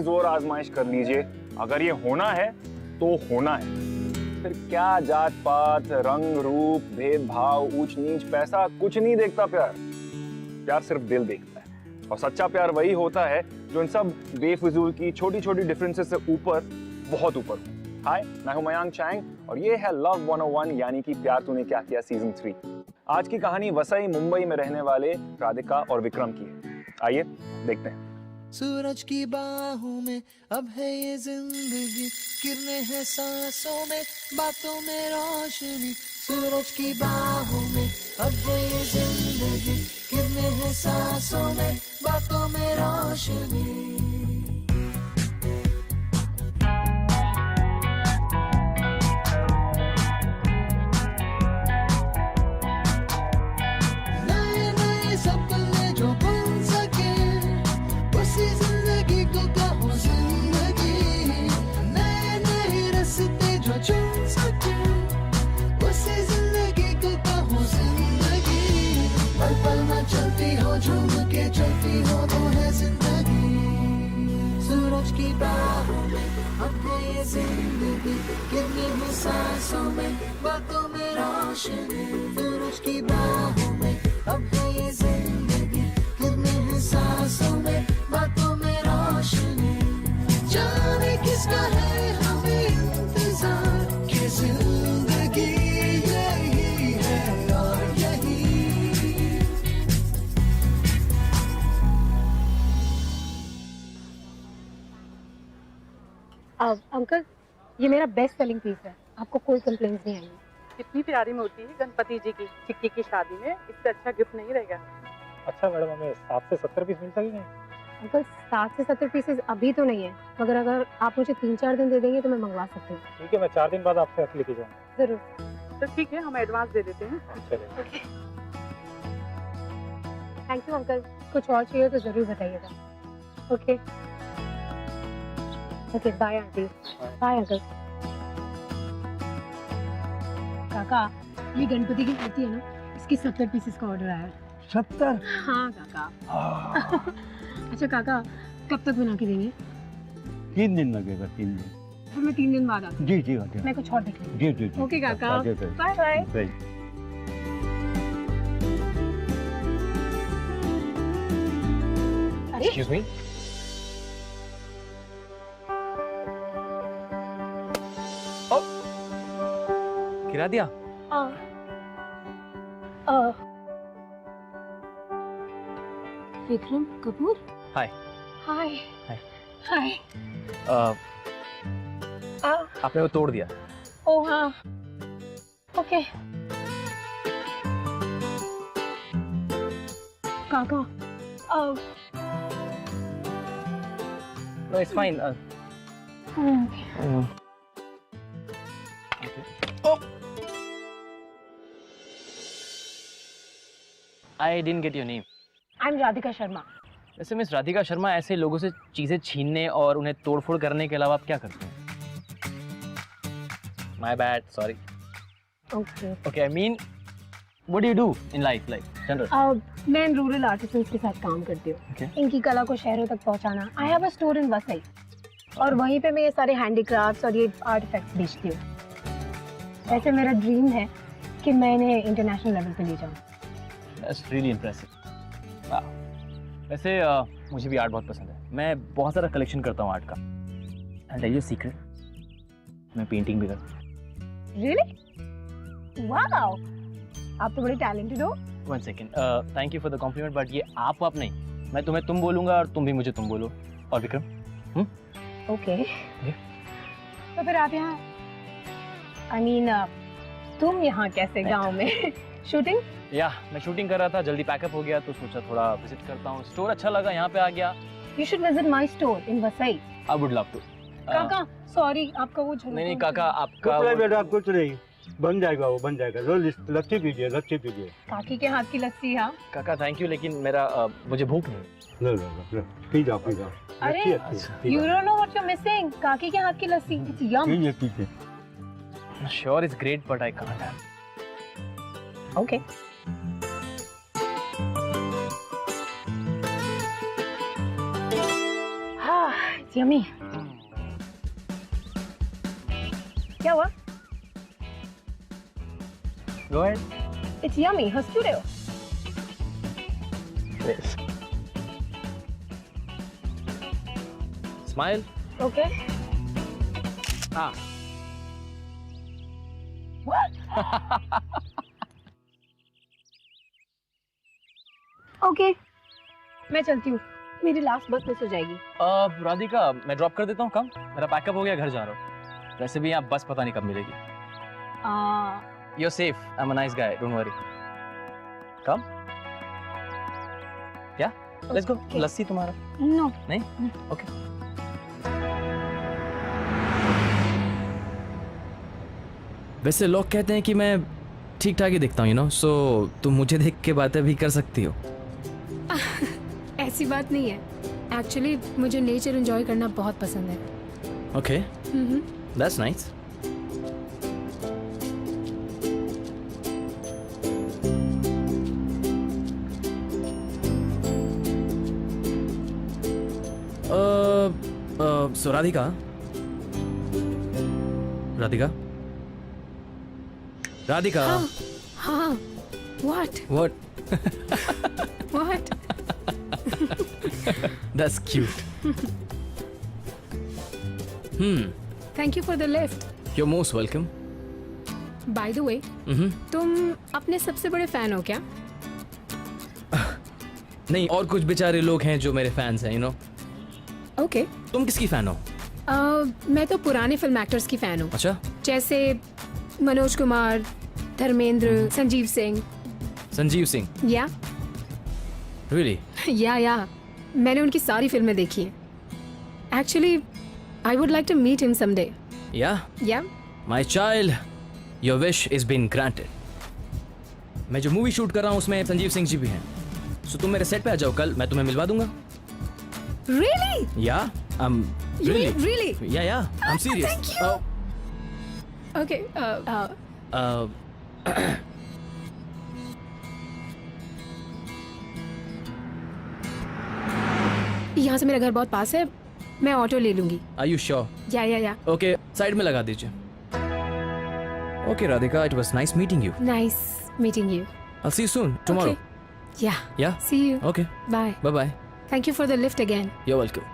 जोर आजमाइश कर लीजिए, अगर ये होना है तो होना है। फिर क्या जात पात, रंग रूप, भेदभाव, ऊंच नीच, पैसा कुछ नहीं देखता प्यार। प्यार सिर्फ दिल देखता है, और सच्चा प्यार वही होता है जो इन सब बेफिजूल की छोटी छोटी डिफरेंसेस से ऊपर, बहुत ऊपर हो। हाय, मैं हूं मयांक चैंग और ये है लव 101 यानी कि प्यार तूने क्या किया सीजन 3। आज की कहानी वसई मुंबई में रहने वाले राधिका और विक्रम की है। आइए देखते हैं। सूरज की बाहों में अब है ये जिंदगी, किरणें हैं सांसों में, बातों में रोशनी। सूरज की बाहों में अब है ये जिंदगी, किरणें हैं सांसों में, बातों में रोशनी। झूम के चलती हो तो है जिंदगी। सूरज की बाहों में अब है ये जिंदगी, किरणें हैं सांसों में, बातों में रोशनी। सूरज की बाहों में अब है ये जिंदगी, किरणें हैं सांसों में, बातों में रोशनी। जाने किसका है हमें इंतजार, कि जिंदगी यही है और यही। अंकल, ये मेरा बेस्ट सेलिंग पीस है, आपको कोई कंप्लेंट्स नहीं आएंगी। कितनी प्यारी मूर्ति है गणपति जी की चिक्की की शादी में, इससे अच्छा गिफ्ट नहीं रहेगा। अच्छा मैडम, हमें 7 से 70 पीस मिल सकेंगे? अंकल 7 से 70 पीसेस अभी तो नहीं है, मगर अगर आप मुझे 3-4 दिन दे देंगे तो मैं मंगवा सकती हूँ। ठीक है, मैं 4 दिन बाद आपसे लेके जाऊँगा। जरूर। तो ठीक है, हम एडवांस दे देते हैं। चलिए। थैंक यू अंकल, कुछ और चाहिए तो जरूर बताइएगा। Okay okay, bye aunty. Bye uncle. काका, ये गणपति की मूर्ति है ना, इसकी 70 पीसेस का ऑर्डर आया है। 70? हाँ काका। अच्छा काका, कब तक बना के देंगे? 3 दिन लगेगा, 3 दिन। फिर मैं 3 दिन बाद आती हूँ। जी जी आते हैं। मैं कुछ और देख लूँगी। जी जी जी। ओके काका, आते हैं। Bye bye. सही। अरे Excuse me? गिरा दिया? विक्रम कपूर। हाय। हाय। हाय। हाय। आपने वो तोड़ दिया? ओह हाँ, ओके। काका, No, it's fine. I didn't get your name. I'm Radhika Sharma. वैसे मिस राधिका शर्मा, ऐसे लोगों से चीजें छीनने और उन्हें तोड़फोड़ करने के अलावा आप क्या करते हैं? My bad, sorry. Okay. Okay, I mean, what do you do in life, like general? मैं रूरल आर्टिसंस के साथ काम करती हूँ। Okay. इनकी कला को शहरों तक पहुँचाना। I have a store in Vasai और वहीं पे मैं ये सारे हैंडीक्राफ्ट्स और ये आर्टिफैक्ट्स बेचती हूँ। वैसे मेरा ड्रीम है कि मैं इन्हें इंटरनेशनल लेवल पे ले जाऊँ। That's really impressive. Wow. वैसे मुझे भी आर्ट बहुत पसंद है। मैं बहुत सारा कलेक्शन करता हूँ आर्ट का। And tell you a secret, मैं पेंटिंग भी करता हूँ। Really? Wow! आप तो बड़े टैलेंटेड हो। One second. Thank you for the compliment, but ये आप नहीं, मैं तुम्हें तुम बोलूँगा और तुम भी मुझे तुम बोलो। और विक्रम? ओके। तो फिर आप यहाँ, I mean, तुम यहाँ कैसे गाँव में? शूटिंग? या मैं शूटिंग कर रहा था, जल्दी पैकअप हो गया तो सोचा थोड़ा विजिट करता हूँ। स्टोर अच्छा लगा, यहाँ पे आ गया। You should visit my store in Vasai. I would love to. काका, सॉरी, आपका वो नहीं काका, आपका कुछ नहीं बेटा, कुछ नहीं, बन जाएगा, वो बन जाएगा। लो लस्सी पीजिए, लस्सी पीजिए। काकी के हाथ की लस्सी। हाँ काका थैंक यू, लेकिन मेरा मुझे भूख नहीं। लो लो लो, पी जाओ पी जाओ। अरे, लस्सी अच्छी है, पी you जाओ। don't know what you're missing. काकी के हाथ की लस्सी, it's yum. पीजिए पीजिए। Sure is great, but I can't have. Okay. It's yummy. क्या हुआ? Go ahead. It's yummy. हंस क्यों रहे हो? Yes. Smile. Okay. Ah. What? Okay. मैं चलती हूँ. मेरी लास्ट बस मिस हो जाएगी. राधिका, मैं ड्रॉप कर देता हूँ. कम. मेरा पैकअप हो गया, घर जा रहा हूँ. वैसे भी यहाँ बस पता नहीं कब मिलेगी. You're safe. I'm a nice guy. Don't worry. Come. Yeah. Let's go. Okay. लस्सी तुम्हारा. No. नहीं? Okay. वैसे लोग कहते हैं कि मैं ठीक ठाक ही दिखता हूँ, so तुम मुझे देख के बातें भी कर सकती हो. ऐसी बात नहीं है. एक्चुअली मुझे नेचर एंजॉय करना बहुत पसंद है. Okay. That's nice. So Radhika. हाँ. What? What? What? That's cute. Thank you for the lift. You're most welcome. By the way, तुम अपने सबसे बड़े फैन हो क्या? नहीं, और कुछ बेचारे लोग हैं जो मेरे फैंस हैं, ओके. तुम किसकी फैन हो? मैं तो पुराने फिल्म एक्टर्स की फैन हूँ. अच्छा. जैसे मनोज कुमार, धर्मेंद्र, संजीव सिंह. संजीव सिंह. या Really? या मैंने उनकी सारी फिल्में देखी हैं. Actually I would like to meet him someday. Yeah. या My child, your wish is been granted. मैं जो मूवी शूट कर रहा हूँ उसमें संजीव सिंह जी भी हैं. So तुम मेरे सेट पे आ जाओ कल, मैं तुम्हें मिलवा दूंगा. Really? Yeah, I'm really. Really? Yeah, I'm serious. Thank you. Okay. यहाँ से मेरा घर बहुत पास है. मैं ऑटो ले लूंगी. Are you sure? या Okay, साइड में लगा दीजिए. Okay, Radhika, it was nice meeting you. Nice meeting you. I'll see you soon tomorrow. या Yeah. See you. Okay. Bye. Bye bye. Thank you for the lift again. You're welcome.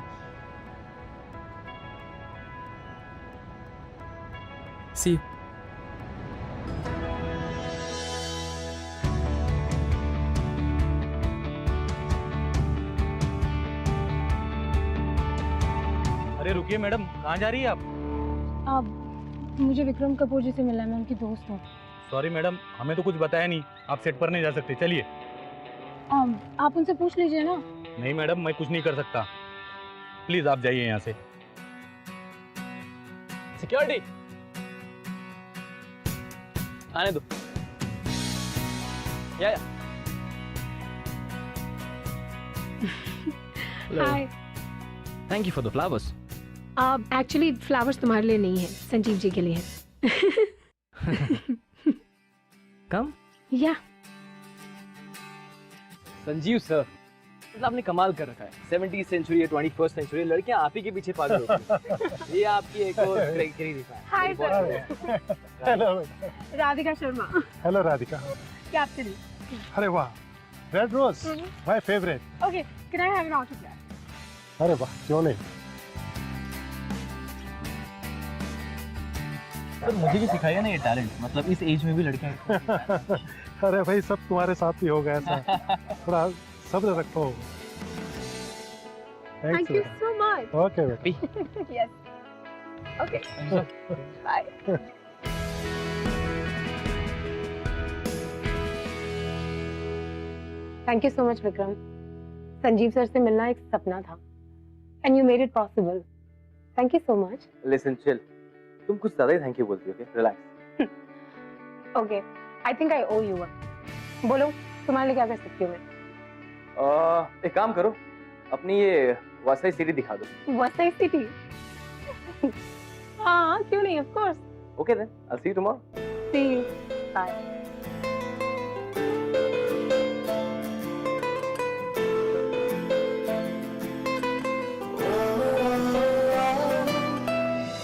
See you. अरे रुकिए madam, कहाँ जा रही है आप? अब मुझे विक्रम कपूर जी से मिलना है. मैं उनकी दोस्त हूँ. सॉरी मैडम, हमें तो कुछ बताया नहीं. आप सेट पर नहीं जा सकते. चलिए. आप उनसे पूछ लीजिए ना. नहीं मैडम, मैं कुछ नहीं कर सकता. प्लीज आप जाइए यहाँ से. Security. आने दो. Yeah. Hello. Hi. Thank you for the flowers. Actually flowers तुम्हारे लिए नहीं है, संजीव जी के लिए है. Come. या संजीव सर, मतलब आपने कमाल कर रखा है. 70th सेंचुरी या 21st सेंचुरी, लड़कियां आप ही के पीछे पागल होती हैं. ये आपकी एक और क्रेडिट है. Hi sir. Hello Radhika Sharma. Hello Radhika. Captain. अरे वाह, red rose my favourite. Okay, can I have an autograph? अरे वाह, क्यों नहीं. सर मुझे भी सिखाइए ना ये टैलेंट. मतलब इस एज में भी लड़कियां. अरे भाई, सब तुम्हारे साथ ही होगा ऐसा. थोड़ा सब्र रखो. Thank you so much. Okay बेटा. Yes. Okay. Bye. Thank you so much Vikram. Sanjeev sir से मिलना एक सपना था. And you made it possible. Thank you so much. Listen chill. तुम कुछ ज्यादा ही थैंक यू बोलती हो. Okay, relax. Okay, I think I owe you one. बोलो, तुम्हारे लिए क्या कर सकती हूँ मैं? एक काम करो, अपनी ये वसई सिटी दिखा दो. वसई सिटी? हाँ, क्यों नहीं, of course. Okay then, I will see you tomorrow. See you. Bye.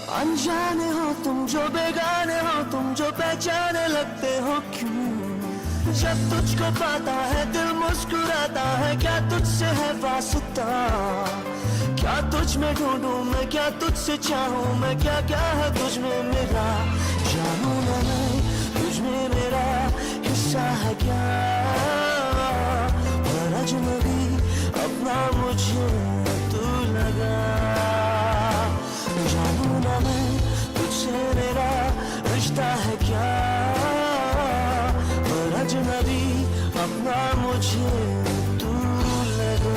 अनजाने हो तुम जो बेगाने हो तुम जो पहचाने लगते हो क्यों जब तुझको पाता है दिल मुस्कुराता है क्या तुझसे है वास्ता क्या तुझ में ढूंढूं मैं क्या तुझसे चाहूं मैं क्या क्या है तुझ में मेरा जानू ना मैं तुझ में मेरा हिस्सा है क्या पर अजनबी अपना मुझे तू लगा जानू ना मैं तुझसे मेरा रिश्ता है क्या पर अजनबी अपना मुझे तू लगा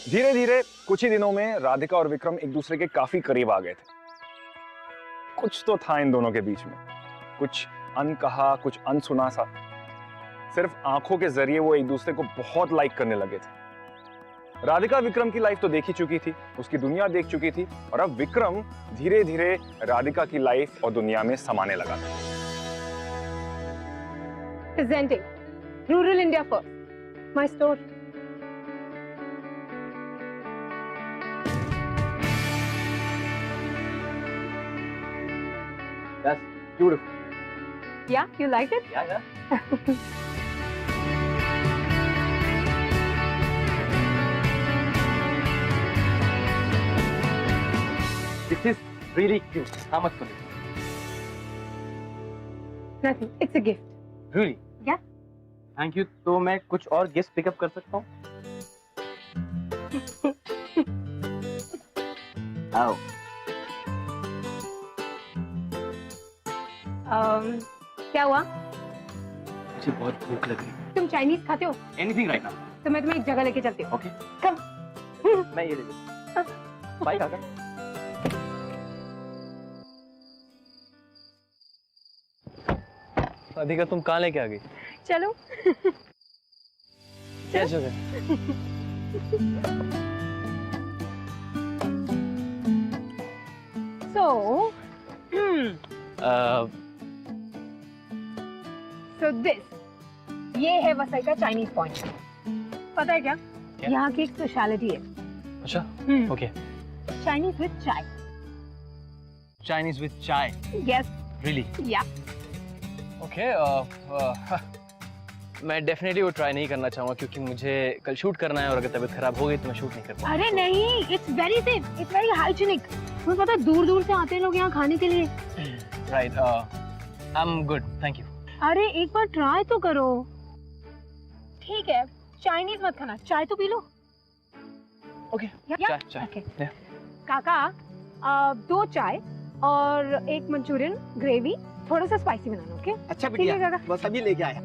धीरे धीरे कुछ ही दिनों में राधिका और विक्रम एक दूसरे के काफी करीब आ गए थे। कुछ तो था इन दोनों के बीच में, कुछ अनकहा कुछ अनसुना सा। सिर्फ आंखों के जरिए वो एक दूसरे को बहुत लाइक करने लगे थे। राधिका विक्रम की लाइफ तो देख ही चुकी थी, उसकी दुनिया देख चुकी थी, और अब विक्रम धीरे धीरे राधिका की लाइफ और दुनिया में समाने लगा था। Presenting Rural India First, my store. That's beautiful. Yeah, you like it? Yeah. This is really cute. How much for this? Nothing. It's a gift. Really? Yeah. Thank you. तो मैं कुछ और गिफ्ट पिकअप कर सकता हूँ? आओ। क्या हुआ? मुझे बहुत भूख लग रही है। तुम चाइनीज खाते हो? Anything right now? तो मैं तुम्हें एक जगह लेके चलती हूँ। Okay. Come. मैं ये ले लूँ। बाय काका। राधिका तुम कहाँ लेके आ गई? चलो। क्या जगह? So, so this, ये है वसई का चाइनीज पॉइंट। पता है क्या? क्या? यहाँ की एक स्पेशलिटी है। अच्छा, ओके। चाइनीज विद चाय। Chinese with chai. Yes. Really? Yeah. Okay. मैं डेफिनेटली वो ट्राई नहीं करना चाहूँगा क्योंकि मुझे कल शूट करना है और अगर तबीयत खराब हो गई तो मैं शूट नहीं कर पाऊँगा। अरे नहीं, it's very safe, it's very hygienic। तुम्हें पता है दूर दूर से आते हैं लोग यहाँ खाने के लिए। Right. I'm good. Thank you. अरे एक बार ट्राई तो करो। ठीक है, चाइनीज मत खाना, चाय तो पी लो। Okay. Yeah? चाय। Okay. Yeah. काका, 2 चाय और 1 मंचूरियन ग्रेवी, थोड़ा सा स्पाइसी बनाना, ओके? अच्छा ठीक है बिटिया काका। बस अभी लेके आया।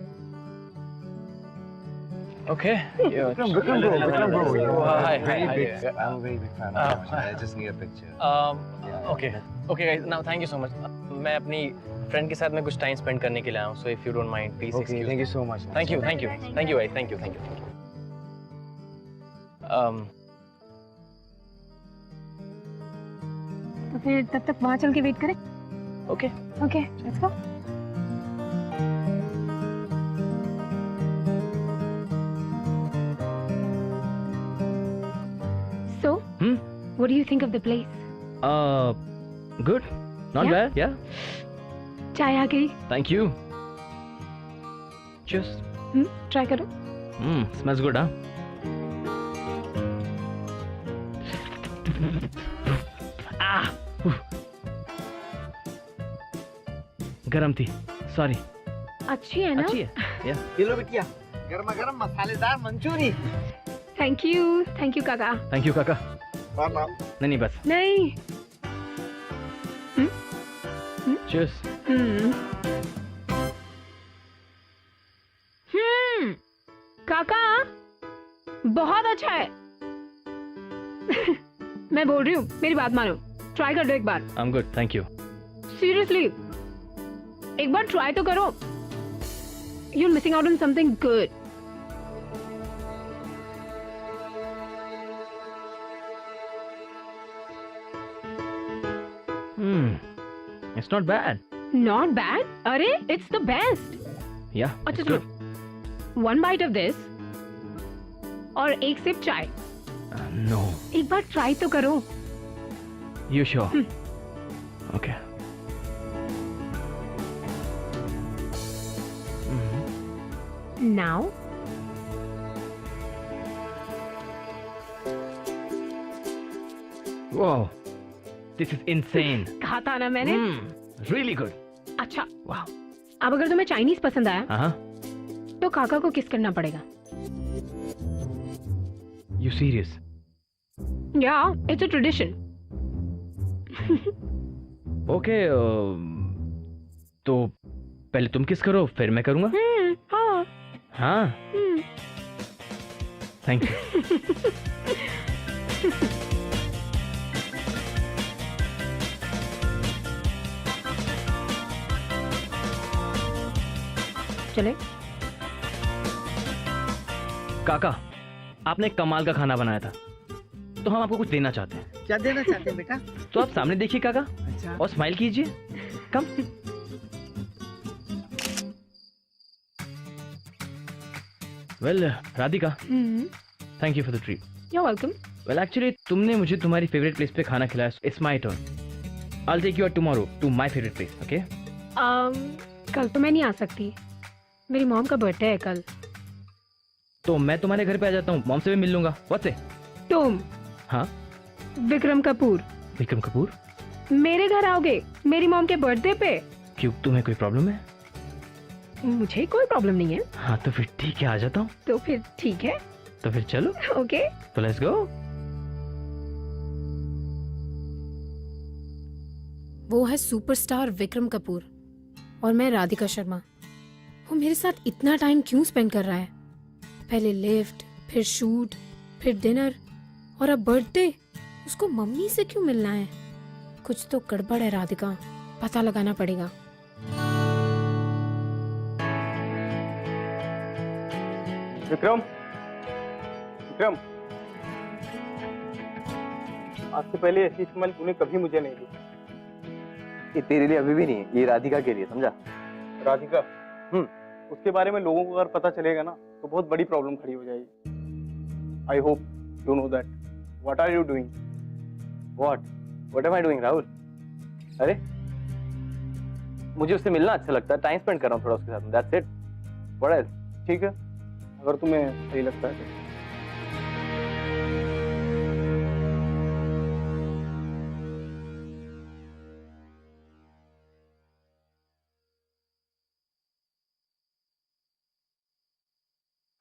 Okay. Vikram bro. Hi. Very Hi. big. I'm a very big fan. I just need a picture. Okay. Okay guys. Now thank you so much. मैं अपनी फ्रेंड के साथ में कुछ टाइम स्पेंड करने के लिए आया हूँ. So if you don't mind, please excuse me. Thank you so much. Thank you guys. Thank you. तो फिर तब तक वहाँ चल के वेट करें। Okay. Okay, let's go. So, what do you think of the place? Good. Not Yeah? bad. Yeah. चाय आ गई। Thank you. Cheers. ट्राई करो। Smells good, huh? Ah. गरम थी. Sorry. अच्छी है ना? अच्छी है. Yeah. ये लो बिटिया गर्मा गर्म मसालेदार मंचूरी। Thank you काका। Thank you काका. और नाम नहीं बस. नहीं। Cheers. काका, बहुत अच्छा है। मैं बोल रही हूँ, मेरी बात मानो, ट्राई कर दो एक बार। I'm good. Thank you. Seriously, एक बार ट्राई तो करो। You're missing out on something good. It's not bad. Not bad. अरे इट्स द बेस्ट. Yeah. अच्छा it's चलो, good. 1 बाइट ऑफ दिस और 1 सिप चाय. No. एक बार ट्राई तो करो. You sure? Okay. Now Wow. This is insane. कहा था ना मैंने. Really good. अच्छा, Wow. अब अगर तुम्हें चाइनीज पसंद आया हाँ. तो काका को किस करना पड़ेगा. You serious? या इट्स अ ट्रेडिशन. Okay. तो पहले तुम किस करो फिर मैं करूँगा. हाँ. हाँ. Thank you. चले. काका, आपने कमाल का खाना बनाया था, तो हम आपको कुछ देना चाहते हैं. क्या देना चाहते हैं बेटा? तो आप सामने देखिए काका अच्छा। और स्माइल कीजिए. Come. Well Radhika, thank you for the treat. You welcome. Well actually तुमने मुझे तुम्हारी फेवरेट प्लेस पे खाना खिलाया. It's my turn. I will take you tomorrow to my favourite place. Okay. कल तो मैं नहीं आ सकती. मेरी मॉम का बर्थडे है कल. तो मैं तुम्हारे घर पे आ जाता हूँ, मॉम से भी मिल लूंगा. What's it? तुम हाँ. विक्रम कपूर विक्रम कपूर मेरे घर आओगे मेरी मॉम के बर्थडे पे. क्यों, तुम्हें कोई प्रॉब्लम है? मुझे कोई प्रॉब्लम नहीं है. हाँ तो फिर ठीक है, आ जाता हूँ. तो फिर ठीक है. तो फिर चलो. ओके. तो लेट्स गो. वो है सुपरस्टार विक्रम कपूर और मैं राधिका शर्मा. वो मेरे साथ इतना टाइम क्यों स्पेंड कर रहा है? पहले लिफ्ट, फिर शूट, फिर डिनर और अब बर्थडे. उसको मम्मी से क्यों मिलना है? कुछ तो गड़बड़ है राधिका. पता लगाना पड़ेगा. विक्रम, विक्रम, आज से पहले ऐसी स्मेल तूने कभी मुझे नहीं दी. ये तेरे लिए अभी भी नहीं, ये राधिका के लिए, समझा? राधिका, उसके बारे में लोगों को अगर पता चलेगा ना तो बहुत बड़ी प्रॉब्लम खड़ी हो जाएगी. I hope you know that. What are you doing? What am I doing Rahul? अरे मुझे उससे मिलना अच्छा लगता है, टाइम स्पेंड कर रहा हूँ थोड़ा उसके साथ. That's it. What else? ठीक है, अगर तुम्हें सही लगता है तो.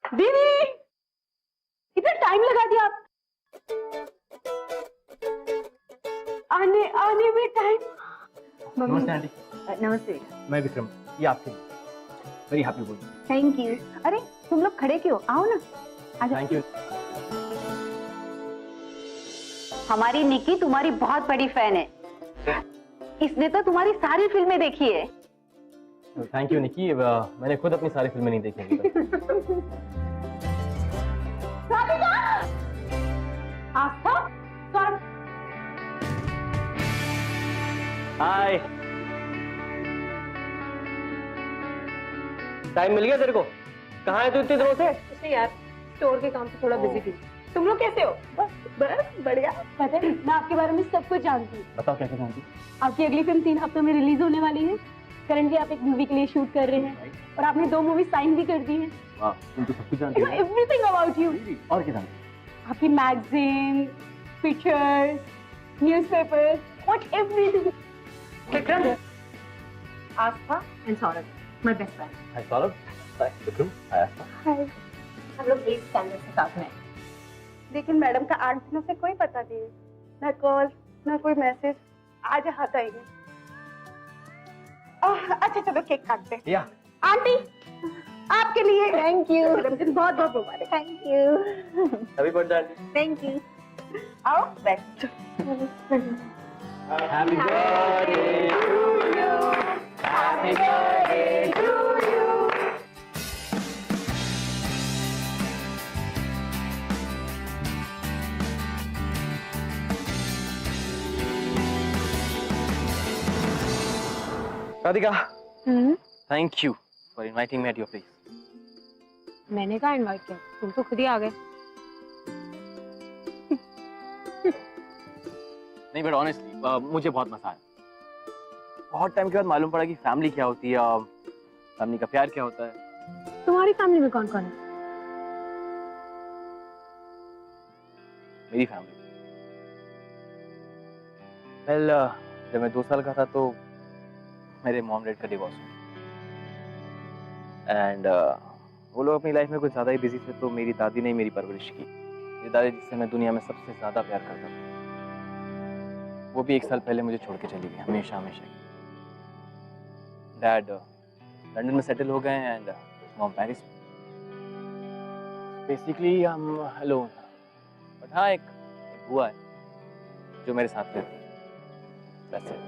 दीदी इतना टाइम लगा दिया आप. आने में टाइम. नमस्ते आंटी. नमस्ते. मैं विक्रम, ये आपके वेरी हैप्पी बोल. Thank you. अरे तुम लोग खड़े क्यों? आओ ना. Thank you. हमारी निक्की तुम्हारी बहुत बड़ी फैन है. इसने तो तुम्हारी सारी फिल्में देखी है. थैंक यू निकी. मैंने खुद अपनी सारी फिल्में नहीं देखी अभी तक. आस्था सर. हाय. टाइम मिल गया तेरे को? कहाँ है तू इतने दिनों से? कुछ नहीं यार, स्टोर के काम से थोड़ा बिजी थी. तुम लोग कैसे हो? बस बढ़िया. पता है मैं आपके बारे में सब कुछ जानती हूँ. बताओ क्या करना है. आपकी अगली फिल्म 3 हफ्तों में रिलीज होने वाली है. करंटली आप एक मूवी के लिए शूट कर रहे हैं और आपने 2 मूवी साइन भी कर दी हैं. वाह, तुम तो सब कुछ जानती हो. Everything about you. और क्या जानती? आपकी magazine, pictures, newspapers, what everything. Vikram, Astha and Saurabh, my best friend. Hi Saurabh. Hi Vikram. Hi Astha. Hi. हम लोग 8th स्टैंडर्ड से साथ में हैं. लेकिन मैडम का 8 दिनों से कोई पता नहीं है. ना कॉल, ना कोई मैसेज. आज हाथ आएंगे. अच्छा चलो केक काटते हैं. या आंटी आपके लिए. Thank you. जन्मदिन बहुत बहुत मुबारक. Thank you. Happy birthday aunty. Thank you. आओ बैठ. Happy birthday to you. Happy birthday to you. Radhika, hmm, thank you for inviting me at your place. मैंने कहा इनवाइट किया, तुम तो खुद ही आ गए। नहीं बट ऑनेस्टली मुझे बहुत मजा आया। बहुत टाइम के बाद मालूम पड़ा कि फैमिली क्या होती है, फैमिली का प्यार क्या होता है। तुम्हारी फैमिली में कौन कौन है? मेरी फैमिली वेल जब मैं 2 साल का था तो मेरे मॉम डैड का डिवोर्स हुआ एंड वो लोग अपनी लाइफ में कुछ ज़्यादा ही बिजी थे, तो मेरी दादी ने मेरी परवरिश की। मेरी दादी जिससे मैं दुनिया में सबसे ज़्यादा प्यार करता था, वो भी 1 साल पहले मुझे छोड़ के चली गई, हमेशा हमेशा। डैड लंदन में सेटल हो गए and mom Paris. Basically I am alone, but हाँ एक बुआ है जो मेरे साथ रहती है। That's it.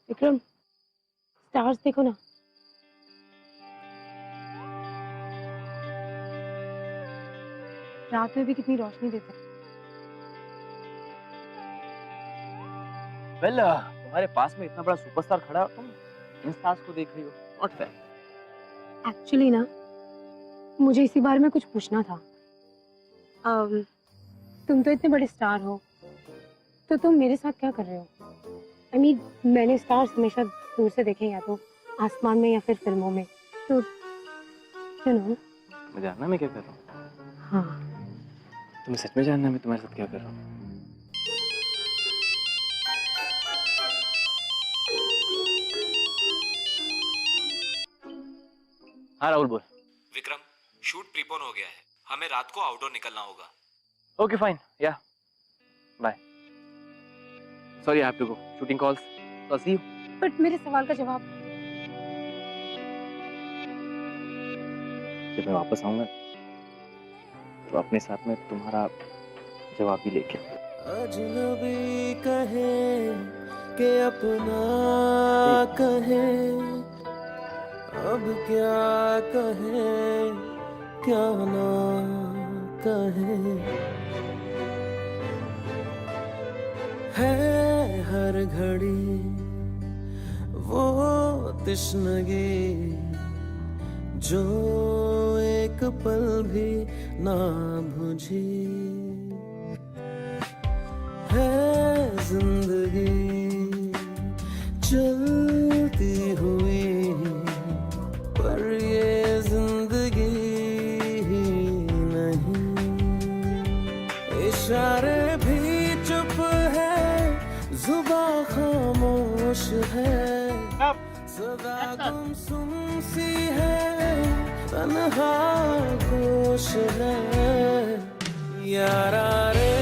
विक्रम, स्टार्स देखो ना। रात में भी कितनी रोशनी देते हैं। वेल तुम्हारे पास में इतना बड़ा सुपरस्टार खड़ा है, तुम इन स्टार्स को देख रही हो, नॉट फेयर। एक्चुअली ना, मुझे इसी बारे में कुछ पूछना था। तुम तो इतने बड़े स्टार हो, तो तुम मेरे साथ क्या कर रहे हो? I mean, मैंने स्टार्स हमेशा दूर से देखे, या तो आसमान में या फिर फिल्मों में, तो you know। मैं जानना मैं क्या कर रहा हूँ? हाँ, तुम्हें सच में जानना मैं तुम्हारे साथ क्या कर रहा हूँ? हाँ राहुल बोल। विक्रम, शूट प्रीपोन हो गया है, हमें रात को आउटडोर निकलना होगा। ओके फाइन, या bye. Sorry I have to go, shooting calls, तो सी यू। बट मेरे सवाल का जवाब। जब मैं वापस आऊंगा तो अपने साथ में तुम्हारा जवाब भी लेके। अजनबी कहे के अपना कहे, अब क्या कहे क्या ना कहे, है हर घड़ी वो तश्नगी जो एक पल भी ना बुझी, है जिंदगी चलती हुई, पर ये जिंदगी ही नहीं। इशारे भी चुप है, जुबां खामोश है, सदा गुमसुम सी है, तन्हा गोश है। यारा रे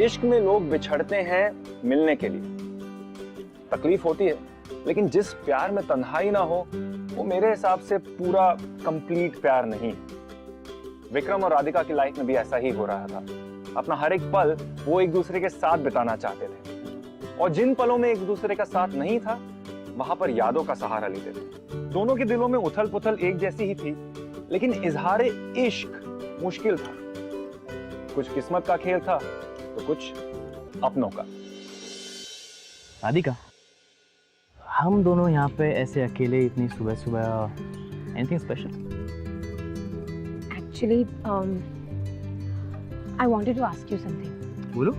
इश्क में लोग बिछड़ते हैं मिलने के लिए, तकलीफ होती है, लेकिन जिस प्यार में तन्हाई ना हो वो मेरे हिसाब से पूरा कंप्लीट प्यार नहीं। विक्रम और राधिका की लाइफ में भी ऐसा ही हो रहा था। अपना हर एक पल वो एक दूसरे के साथ बिताना चाहते थे, और जिन पलों में एक दूसरे का साथ नहीं था वहां पर यादों का सहारा लेते थे। दोनों के दिलों में उथल पुथल एक जैसी ही थी, लेकिन इजहारे इश्क मुश्किल था। कुछ किस्मत का खेल था तो कुछ अपनों का। राधिका, हम दोनों यहाँ पे ऐसे अकेले इतनी सुबह सुबह, anything special? Actually I wanted to ask you something. बोलो।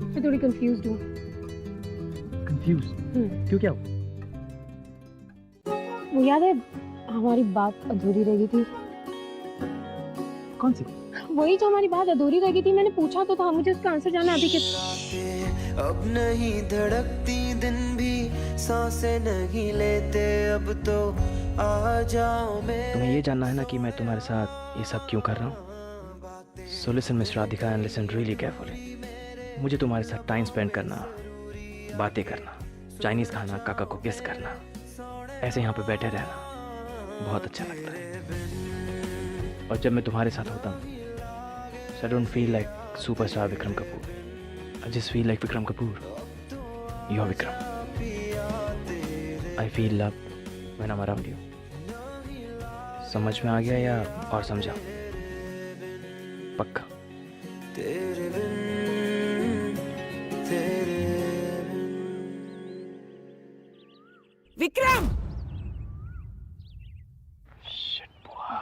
मैं थोड़ी कंफ्यूज्ड हूँ। कंफ्यूज? क्यों, क्या हुआ? वो याद है हमारी बात अधूरी रह गई थी? कौन सी? वही जो हमारी बात अधूरी रह गई थी, मैंने पूछा तो था, मुझे उसका आंसर जानना अभी। अब नहीं धड़कती दिन भी, सांसें नहीं लेते अब तो, आ जाओ मेरे। तुम्हें ये जानना है ना कि मैं तुम्हारे साथ ये सब क्यों कर रहा हूँ? So listen miss Radhika and listen really carefully. मुझे तुम्हारे साथ टाइम स्पेंड करना, बातें करना, चाइनीज खाना, काका को किस करना, ऐसे यहाँ पे बैठे रहना बहुत अच्छा लगता है। और जब मैं तुम्हारे साथ होता हूँ, so I don't feel like superstar Vikram Kapoor. I just feel like Vikram Kapoor. You're Vikram. I feel love when I'm around you. समझ में आ गया या और समझा? पक्का? तेरे बिन, तेरे विक्रम! शिट बुआ।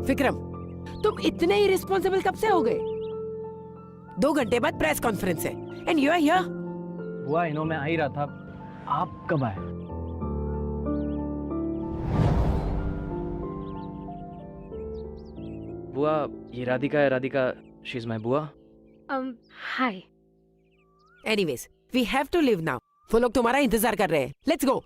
विक्रम, तुम इतने ही रिस्पॉन्सिबल कब से हो गए? 2 घंटे बाद प्रेस कॉन्फ्रेंस है एंड यू आर हियर। बुआ इनो मैं आ ही रहा था, आप कब आए? बुआ ये राधिका है, राधिका शी इज माय बुआ। Hi. Anyways, we have to leave now. वो लोग तुम्हारा इंतजार कर रहे हैं। Let's go.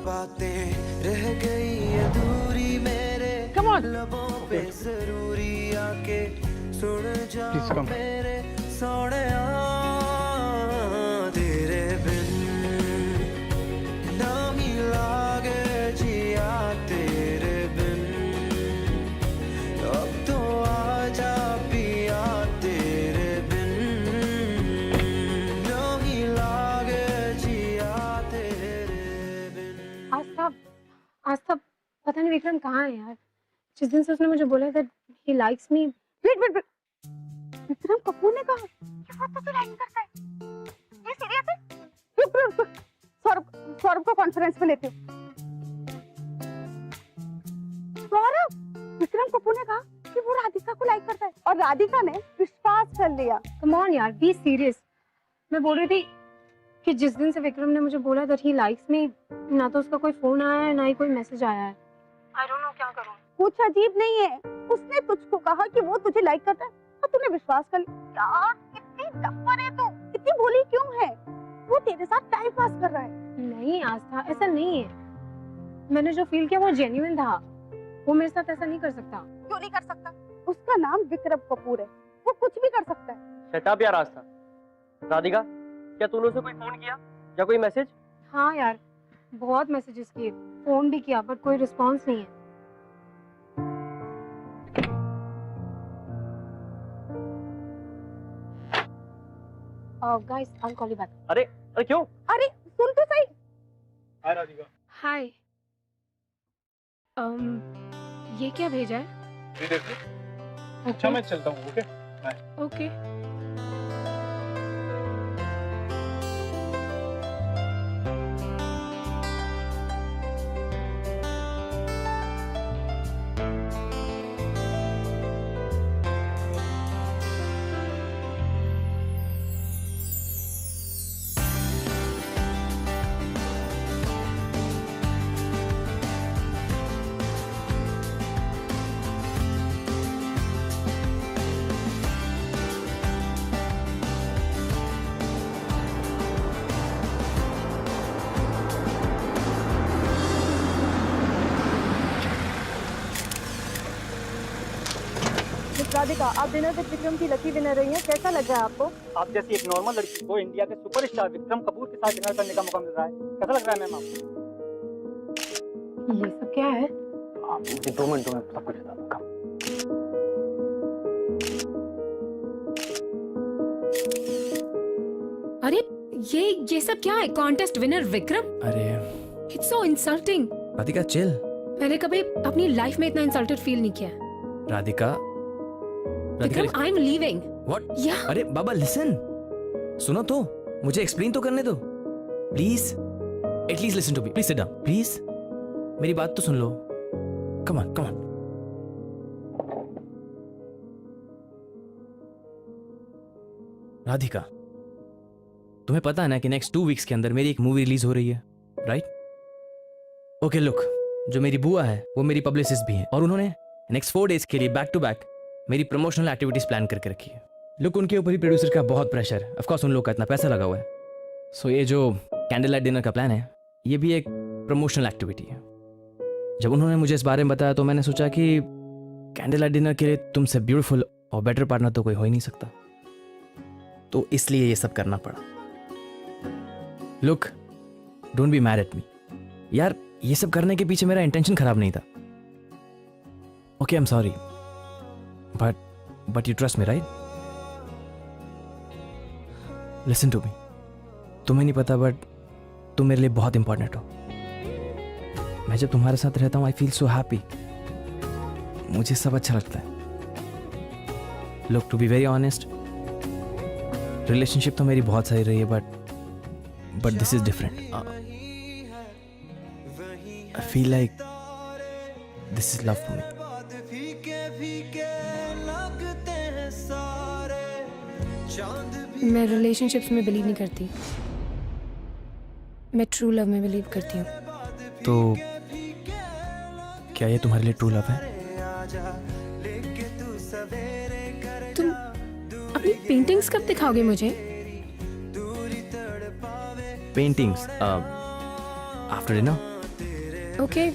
बातें रह गई अधूरी मेरे कम ऑन। लबों पे जरूरी आके सुन जा Please come. मेरे सोनिया तेरे बिन ना ही लागे जिया तेरे बिन अब तो आजा पिया तेरे बिन ना ही लागे जिया तेरे बिन। आस्था पता नहीं विक्रम कहाँ है यार। जिस दिन से उसने मुझे बोला था he likes me। Wait Vikram Kapoor ने कहा कि वो तुझे लाइक करता है। ये सीरियस है? रुक। सौरभ को कॉन्फ्रेंस में लेते हो। सौरभ, विक्रम कपूर ने कहा कि वो राधिका को लाइक करता है और राधिका ने विश्वास कर लिया। कम ऑन यार, बी सीरियस। मैं बोल रही थी कि जिस दिन से विक्रम ने मुझे बोला that he likes me, ना तो उसका कोई फोन आया है ना ही कोई मैसेज आया है। I don't know क्या करूं। कुछ अजीब नहीं है, उसने तुझको कहा कि वो तुझे लाइक करता है और तूने विश्वास कर लिया। यार कितनी डफर है तू, इतनी भोली क्यों है? वो तेरे साथ टाइम पास कर रहा है। नहीं आस्था, ऐसा नहीं है। मैंने जो फील किया वो जेन्युइन था। वो मेरे साथ ऐसा नहीं कर सकता। क्यों नहीं कर सकता? उसका नाम विक्रम कपूर है, वो कुछ भी कर सकता है। शट अप यार आस्था। राधिका, क्या तूने उसे कोई फोन किया या कोई मैसेज? हाँ यार, बहुत मैसेजेस किए, फोन भी किया, बट कोई रिस्पॉन्स नहीं है। Guys, I'll call you back. अरे क्यों? अरे सुन तो सही। हाय राधिका। हाय। ये क्या भेजा है? ये देखो। अच्छा मैं चलता हूँ। Okay bye. ओके। राधिका, आप डिनर विद विक्रम की लकी विनर रही हैं। कैसा लग रहा है आपको? आप जैसी एक नॉर्मल लड़की को इंडिया के सुपरस्टार विक्रम कपूर के साथ डिनर करने का मौका मिल रहा है। कैसा लग रहा है मैम आपको? ये सब क्या है? आप मुझे 2 मिनट में सब कुछ बता दूंगा। अरे ये सब क्या है? Contest winner Vikram? अरे it's so insulting. Radhika chill. मैंने कभी अपनी लाइफ में इतना इंसल्टेड फील नहीं किया। Radhika Vikram, I am leaving. What? या अरे बाबा लिसन, सुनो तो, मुझे एक्सप्लेन तो करने दो please. At least listen to me, please sit down please. मेरी बात तो सुन लो। Come on come on. Radhika, तुम्हें पता है ना कि नेक्स्ट 2 वीक्स के अंदर मेरी एक मूवी रिलीज हो रही है, राइट? ओके लुक, जो मेरी बुआ है वो मेरी पब्लिसिस्ट भी है और उन्होंने नेक्स्ट 4 डेज के लिए बैक टू बैक मेरी प्रमोशनल एक्टिविटीज प्लान करके रखी है। लुक, उनके ऊपर ही प्रोड्यूसर का बहुत प्रेशर है, ऑफ कोर्स उन लोग का इतना पैसा लगा हुआ है। सो ये जो कैंडल लाइट डिनर का प्लान है ये भी एक प्रमोशनल एक्टिविटी है। जब उन्होंने मुझे इस बारे में बताया तो मैंने सोचा कि कैंडल लाइट डिनर के लिए तुमसे ब्यूटीफुल और बेटर पार्टनर तो कोई हो ही नहीं सकता, तो इसलिए ये सब करना पड़ा। Look, don't be mad at me यार, ये सब करने के पीछे मेरा इंटेंशन खराब नहीं था। Okay I am sorry, But you trust me, right? Listen to me. तुम्हें नहीं पता बट तुम मेरे लिए बहुत इंपॉर्टेंट हो. मैं जब तुम्हारे साथ रहता हूँ आई फील सो हैप्पी. मुझे सब अच्छा लगता है. Look, to be very honest, relationship तो मेरी बहुत सही रही है but this is different. I feel like this is love for me. मैं रिलेशनशिप्स में बिलीव नहीं करती. मैं ट्रू लव में बिलीव करती हूँ. तो क्या ये तुम्हारे लिए ट्रू लव है? तुम अपनी पेंटिंग्स कब दिखाओगे मुझे? Paintings after dinner. Okay.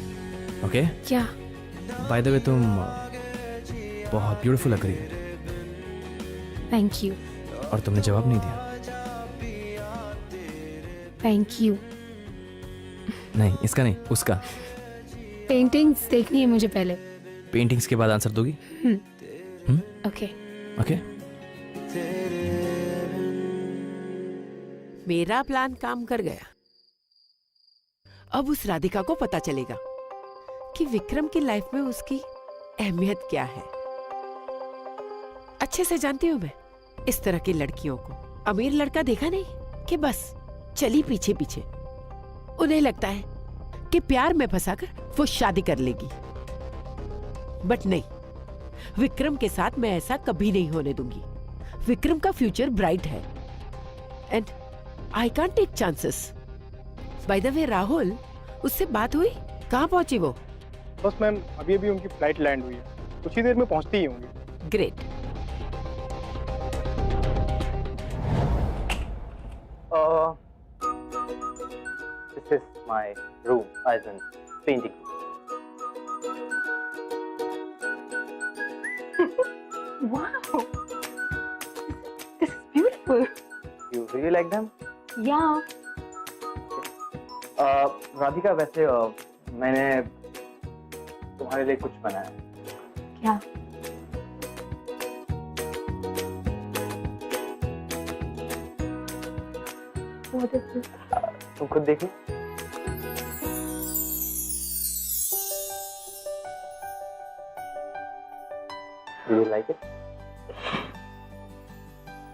Okay. क्या? बाय द वे तुम बहुत ब्यूटीफुल लग रही है. Thank you. और तुमने जवाब नहीं दिया. Thank you. नहीं, इसका नहीं, उसका. पेंटिंग्स देखनी है मुझे पहले. पेंटिंग्स के बाद आंसर दोगी? ओके. ओके. मेरा प्लान काम कर गया. अब उस राधिका को पता चलेगा कि विक्रम की लाइफ में उसकी अहमियत क्या है. अच्छे से जानती हूं मैं इस तरह की लड़कियों को. अमीर लड़का देखा नहीं कि बस चली पीछे पीछे. उन्हें लगता है कि प्यार में फंसाकर वो शादी कर लेगी. बट नहीं, विक्रम के साथ मैं ऐसा कभी नहीं होने दूंगी. विक्रम का फ्यूचर ब्राइट है and I can't take chances. By the way Rahul, उससे बात हुई? कहाँ पहुंची वो? बस मैम, अभी अभी उनकी फ्लाइट लैंड हुई है. कुछ ही देर में पहुंचती ही होंगी. Great. This is my room, as in painting. Wow, this is beautiful. You really like them? Yeah. Radhika, वैसे मैंने तुम्हारे लिए कुछ बनाया. क्या? What is this? तुम खुद देखो. Do you like it?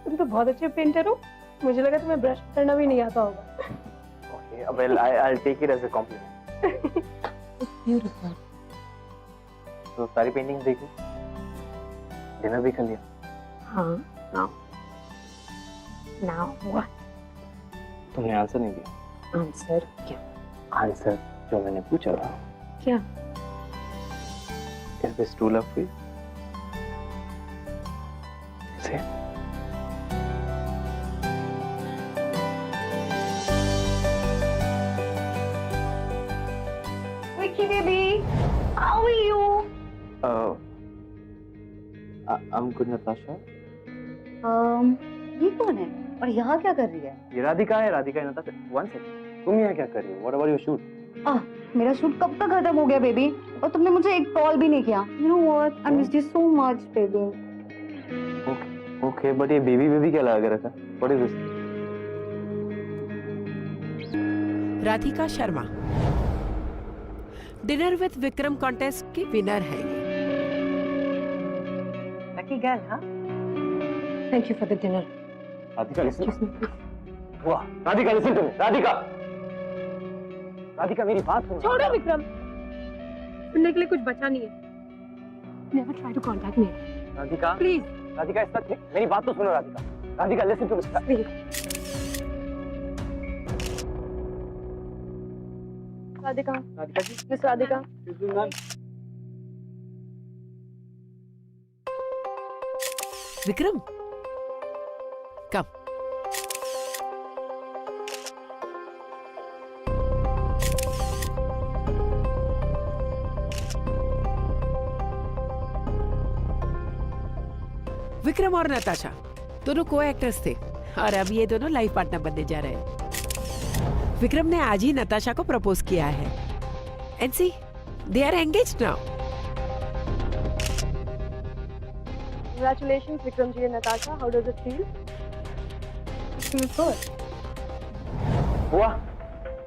तुम तो बहुत अच्छे पेंटर हो. मुझे लगा तुम्हें ब्रश करना भी नहीं आता होगा. Okay, well, I'll take it as a compliment. It's beautiful. तो सारी पेंटिंग देखी. डिनर भी कर लिया. हाँ. Now what? तुमने आंसर नहीं दिया. आंसर क्या? आंसर जो मैंने पूछा था. क्या? Is this true love for you? Say. Vicky baby, how are you? I'm good, Natasha. ये कौन है और यहाँ क्या कर रही है? ये राधिका है. राधिका है नताशा. One second. तुम यहाँ क्या कर रही हो? What about your shoot? मेरा शूट कब तक खत्म हो गया बेबी, और तुमने मुझे एक कॉल भी नहीं किया. You know what? I miss you so much, baby. Okay, but ये बेबी क्या लगा के रखा? What is this? Radhika Sharma dinner with Vikram contest की विनर है. Lucky girl, huh? Thank you for the dinner. Radhika, listen. वाह, Radhika, listen to me. Radhika, मेरी बात सुनो. छोड़ो विक्रम. सुनने के लिए कुछ बचा नहीं है. Never try to contact me. Radhika, Please. Radhika, इस तक मेरी बात तो सुनो. Radhika, Radhika, listen to me. Please. Radhika. Radhika ji. Miss Radhika. Ma'am. Vikram, come. Vikram और नताशा दोनों को एक्टर्स थे और अब ये दोनों लाइफ पार्टनर बनने जा रहे हैं. विक्रम ने आज ही नताशा को प्रपोज किया है. And see, they are engaged now. Congratulations, Vikramji and Natasha. How does it feel? It feels good. हुआ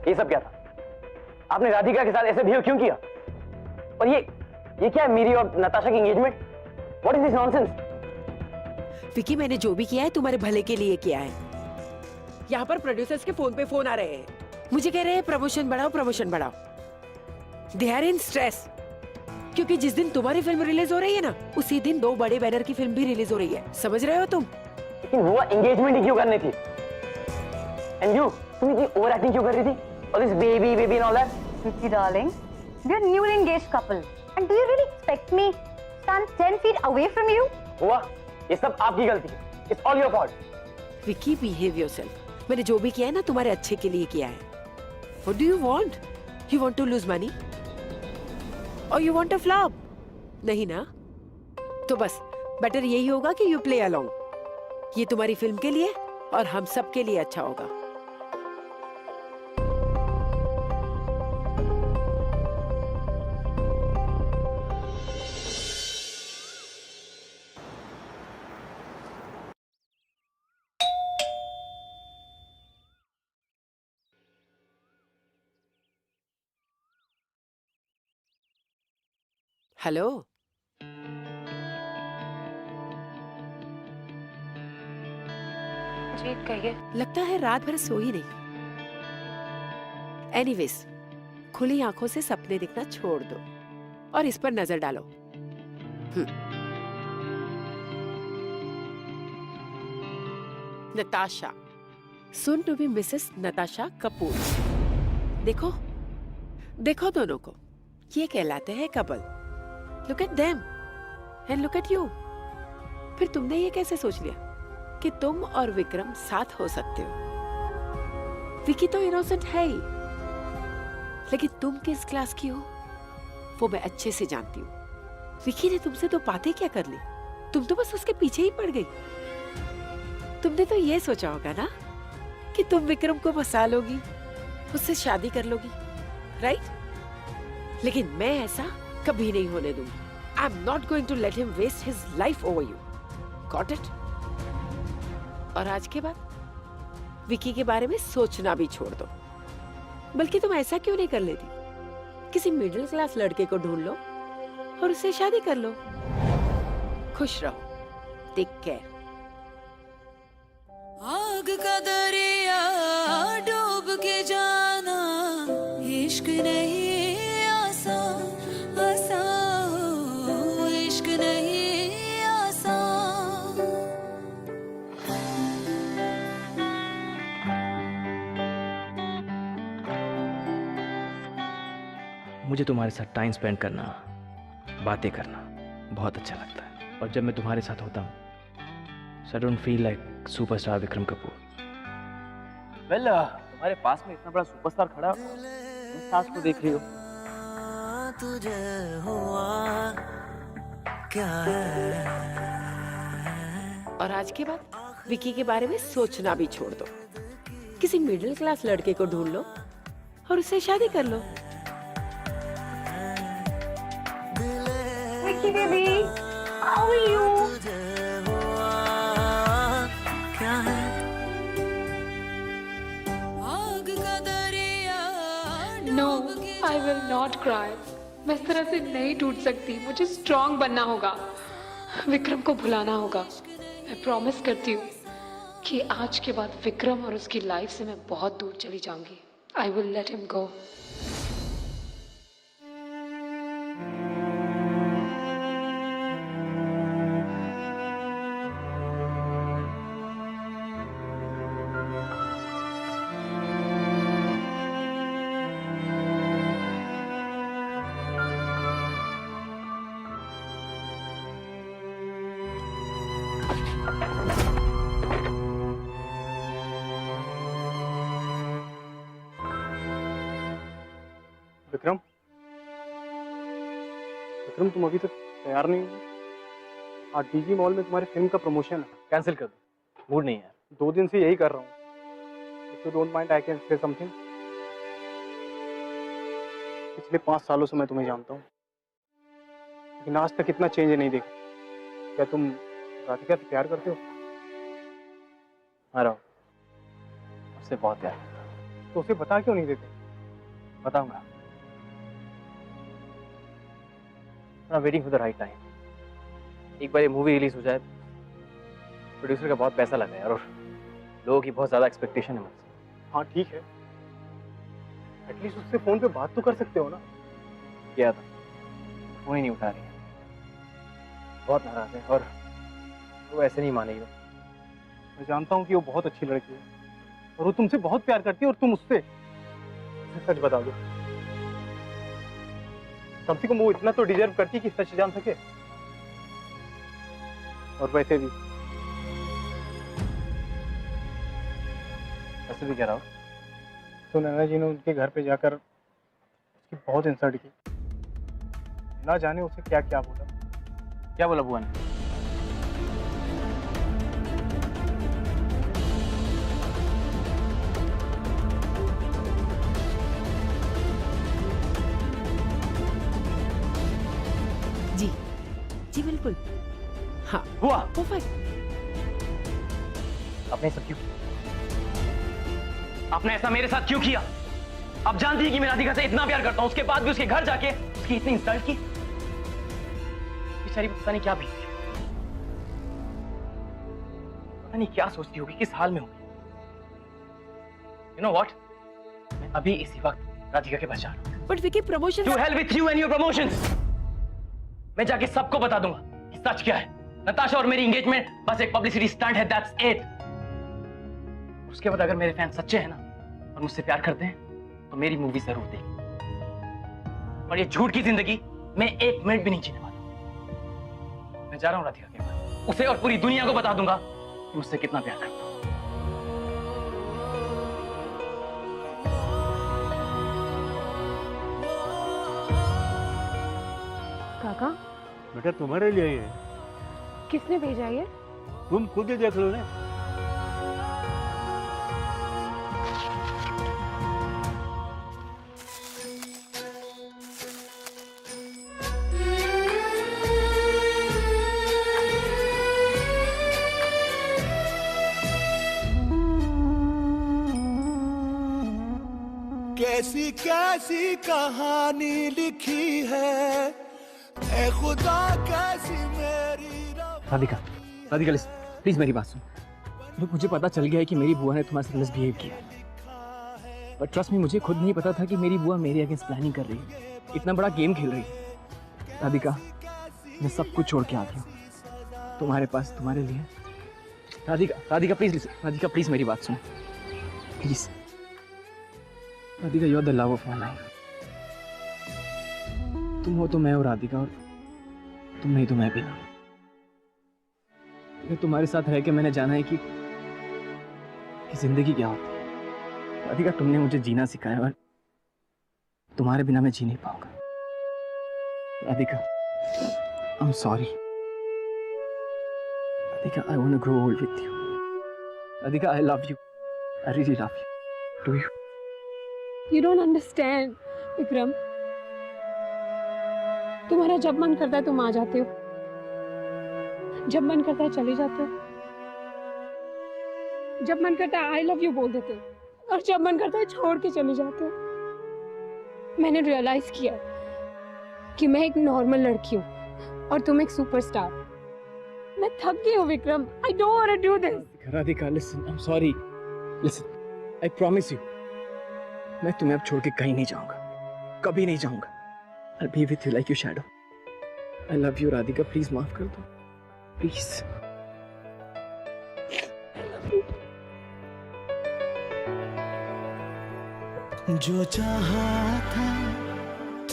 ये सब क्या था? आपने राधिका के साथ ऐसे बिहेव क्यों किया? और ये क्या है मेरी और नताशा की engagement? What is this nonsense? Vicky, मैंने जो भी किया है तुम्हारे भले के लिए किया है। यहाँ पर प्रोड्यूसर्स के फोन पे फोन आ रहे हैं, मुझे कह रहे हैं प्रमोशन बढ़ाओ, प्रमोशन बढ़ाओ। दे आर इन स्ट्रेस, क्योंकि जिस दिन तुम्हारी फिल्म रिलीज हो रही है ना, उसी दिन 2 बड़े बैनर की फिल्म भी रिलीज हो रही है। समझ रहे हो तुम? लेकिन वो एंगेजमेंट ही क्यों करनी थी? एंड यू, तुम इतनी ओवर एक्टिंग क्यों कर रही थी? और this baby and all that? Vicky darling, we are newly engaged couple, and do you really expect me to stand 10 feet away from you? हुआ ये सब आपकी गलती है। It's all your fault. Vicky, behave yourself. मैंने जो भी किया है ना, तुम्हारे अच्छे के लिए किया है। What do you want? You want to lose money? Or you want a flop? नहीं ना? तो बस बेटर यही होगा कि you play along. ये तुम्हारी फिल्म के लिए और हम सब के लिए अच्छा होगा। हेलो, जी कहिए। लगता है रात भर सोई नहीं। एनीवेज, खुली आंखों से सपने दिखना छोड़ दो और इस पर नजर डालो। Natasha, soon to be Mrs Natasha Kapoor. देखो देखो दोनों को, ये कहलाते हैं couple. Look at them and look at you. फिर तुमने ये कैसे सोच लिया कि तुम और विक्रम साथ हो सकते हो? विकी तो इनोसेंट है ही, लेकिन तुम किस क्लास की हो वो मैं अच्छे से जानती हूँ। विकी ने तुमसे तो बातें क्या कर ली, तुम तो बस उसके पीछे ही पड़ गई। तुमने तो ये सोचा होगा ना कि तुम विक्रम को फंसा लोगी, उससे शादी कर लोगी, राइट? लेकिन मैं ऐसा कभी नहीं होने दूंगी। I am not going to let him waste his life over you. Got it? और आज के बाद विकी के बारे में सोचना भी छोड़ दो। बल्कि तुम ऐसा क्यों नहीं कर लेती, किसी मिडिल क्लास लड़के को ढूंढ लो और उससे शादी कर लो। खुश रहो। Take care. आग का दरिया डूब के जाना, इश्क नहीं आसान, आसान हो, इश्क नहीं आसान। मुझे तुम्हारे साथ टाइम स्पेंड करना, बातें करना बहुत अच्छा लगता है। और जब मैं तुम्हारे साथ होता हूँ, so I don't feel like superstar Vikram Kapoor. Well, तुम्हारे पास में इतना बड़ा सुपरस्टार खड़ा, तुम सास को देख रही हो। तुझे हुआ क्या है? और आज के बाद विकी के बारे में सोचना भी छोड़ दो। किसी मिडिल क्लास लड़के को ढूंढ लो और उससे शादी कर लो। Vicky baby, how are you? No, I will not cry. मैं इस तरह से नहीं टूट सकती, मुझे स्ट्रांग बनना होगा, विक्रम को भुलाना होगा। मैं प्रॉमिस करती हूँ कि आज के बाद विक्रम और उसकी लाइफ से मैं बहुत दूर चली जाऊंगी। I will let him go. Vikram, Vikram तुम अभी तक तैयार नहीं हो? आज डीजी मॉल में तुम्हारी फिल्म का प्रमोशन है। कैंसिल कर दो, मूड नहीं है। 2 दिन से यही कर रहा हूँ। If you don't mind I can say something. पिछले 5 सालों से मैं तुम्हें जानता हूँ, लेकिन आज तक इतना चेंज नहीं देखा। क्या तुम राधिका से प्यार करते हो? हाँ राहुल, उससे बहुत प्यार करता हूँ। तो उसे बता क्यों नहीं देते? बताऊंगा। Waiting for the right time. एक बार ये मूवी रिलीज हो जाए, प्रोड्यूसर का बहुत पैसा लगा यार, और लोगों की बहुत ज्यादा एक्सपेक्टेशन है मुझसे। हाँ ठीक है, एटलीस्ट उससे फोन पे बात तो कर सकते हो ना। किया था, फोन ही नहीं उठा रही है, बहुत नाराज है, और वो ऐसे नहीं मानेगी। मैं जानता हूँ कि वो बहुत अच्छी लड़की है और वो तुमसे बहुत प्यार करती है, और तुम उससे सच बता दो। कम से कम वो इतना तो डिजर्व करती कि सच जान सके। और वैसे भी कह रहा हूँ तो नैना जी ने उनके घर पे जाकर उसकी बहुत इंसल्ट की। ना जाने उसे क्या क्या बोला। क्या बोला बुआ ने? जी जी बिल्कुल। हाँ बुआ, परफेक्ट। आपने सब क्यों? आपने ऐसा मेरे साथ क्यों किया? आप जानती है कि मैं राधिका से इतना प्यार करता हूं, उसके बाद भी उसके घर जाके उसकी इतनी इंसल्ट की। बेचारी पता नहीं क्या बीती, पता नहीं क्या सोचती होगी, किस हाल में होगी। यू नो व्हाट, मैं अभी इसी वक्त राधिका के पास जा रहा हूं। But Vicky, promotion. To hell with you and your promotions. मैं जाके सबको बता दूंगा कि सच क्या है। नताशा और मेरी एंगेजमेंट बस एक पब्लिसिटी स्टंट है, दैट्स इट। उसके बाद अगर मेरे फैन सच्चे हैं ना और मुझसे प्यार करते हैं तो मेरी मूवी जरूर देखें। और ये झूठ की जिंदगी मैं 1 मिनट भी नहीं जीने वाला। मैं जा रहा हूं राधिका के पास, उसे और पूरी दुनिया को बता दूंगा कि मुझसे कितना प्यार करता हूं। काका, बेटा तुम्हारे लिए ही है, किसने भेजा ये? तुम खुद ही देख लो ना। कैसी कैसी कहानी लिखी है, ऐ खुदा कैसी मेरी राधिका, राधिका प्लीज मेरी बात सुन। लोग, मुझे पता चल गया है कि मेरी बुआ ने तुम्हारे साथ मिसबिहेव किया, बट ट्रस्ट मी, मुझे खुद नहीं पता था कि मेरी बुआ मेरे अगेंस्ट प्लानिंग कर रही है, इतना बड़ा गेम खेल रही है। राधिका, मैं सब कुछ छोड़ के आ गया हूँ तुम्हारे पास, तुम्हारे लिए। राधिका, राधिका प्लीज, राधिका प्लीज मेरी बात सुन please. Radhika, you are the love of my life. तुम हो तो मैं हूँ राधिका, और तुम नहीं तो मैं भी ना। तुम्हारे साथ रह के मैंने जाना है कि जिंदगी क्या होती है। राधिका, तुमने मुझे जीना सिखाया, और तुम्हारे बिना मैं जी नहीं पाऊंगा। Radhika, I am sorry. Radhika, I want to grow old with you. Radhika, I love you, I really love you. Do you? You don't understand, Vikram. तुम्हारा जब मन करता है तुम आ जाते हो, जब मन करता है चले जाते हो, जब मन करता है आई लव यू बोल देते हो, और जब मन करता है छोड़ के चले जाते हो। मैंने रियलाइज किया कि मैं एक नॉर्मल लड़की हूँ और तुम एक सुपरस्टार। मैं थक गई हूँ Vikram. I don't want to do this. Radhika, listen, I'm sorry. Listen, I promise you, मैं तुम्हें अब छोड़ के कहीं नहीं जाऊंगा, कभी नहीं जाऊंगा। I'll be with you like your shadow. I love you, Radhika, please माफ कर दो, प्लीज। जो चाहा था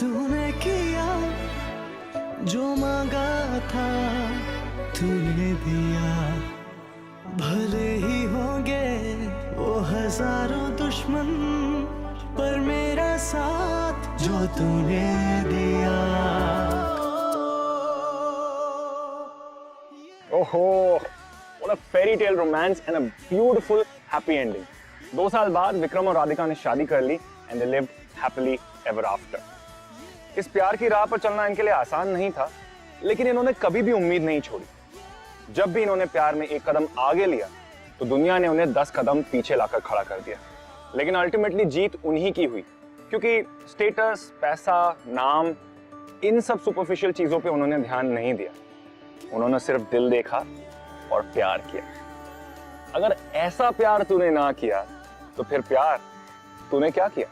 तूने किया, जो मांगा था तूने दिया। भले ही होंगे वो हजारों दुश्मन, पर मेरा साथ जो तूने दिया। ओहो, what a fairy tale romance and a beautiful happy ending. 2 साल बाद विक्रम और राधिका ने शादी कर ली and they lived happily ever after. इस प्यार की राह पर चलना इनके लिए आसान नहीं था, लेकिन इन्होंने कभी भी उम्मीद नहीं छोड़ी। जब भी इन्होंने प्यार में एक कदम आगे लिया तो दुनिया ने उन्हें 10 कदम पीछे लाकर खड़ा कर दिया। लेकिन अल्टीमेटली जीत उन्हीं की हुई, क्योंकि स्टेटस, पैसा, नाम, इन सब सुपरफिशियल चीजों पे उन्होंने ध्यान नहीं दिया। उन्होंने सिर्फ दिल देखा और प्यार किया। अगर ऐसा प्यार तूने ना किया तो फिर प्यार तूने क्या किया?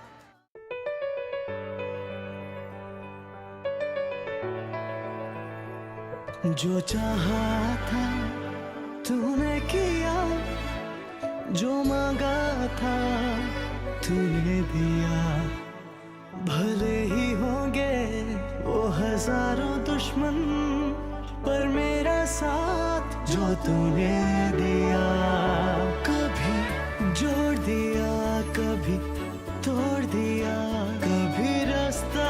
जो चाहा था तूने किया, जो मांगा था तूने दिया। भले ही होंगे वो हजारों दुश्मन, पर मेरा साथ जो तूने दिया। कभी जोड़ दिया, कभी तोड़ दिया, कभी रास्ता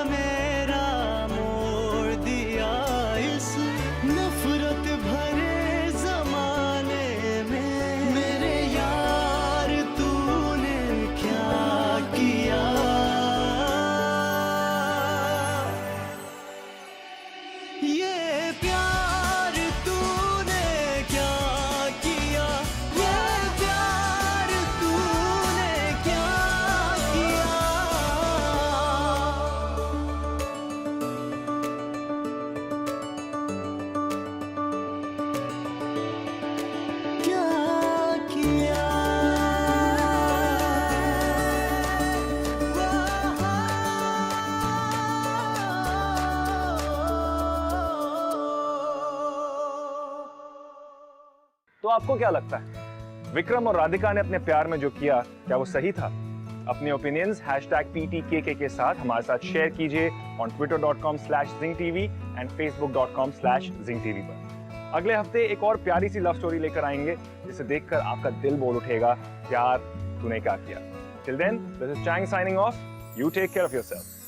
मेरा मोड़ दिया। इस नफरत भरे जमाने में मेरे यार तूने क्या किया। ये प्यार तूने क्या किया, ये प्यार तूने क्या किया। क्या किया। तो आपको क्या लगता है, विक्रम और राधिका ने अपने प्यार में जो किया, क्या वो सही था? अपने ओपिनियंस #PTKK के साथ हमारे साथ शेयर कीजिए ऑन twitter.com/zingtv एंड facebook.com/zingtv पर। अगले हफ्ते एक और प्यारी सी लव स्टोरी लेकर आएंगे, जिसे देखकर आपका दिल बोल उठेगा, प्यार तूने क्या किया। Till then, this is Chang signing off. You take care of yourself.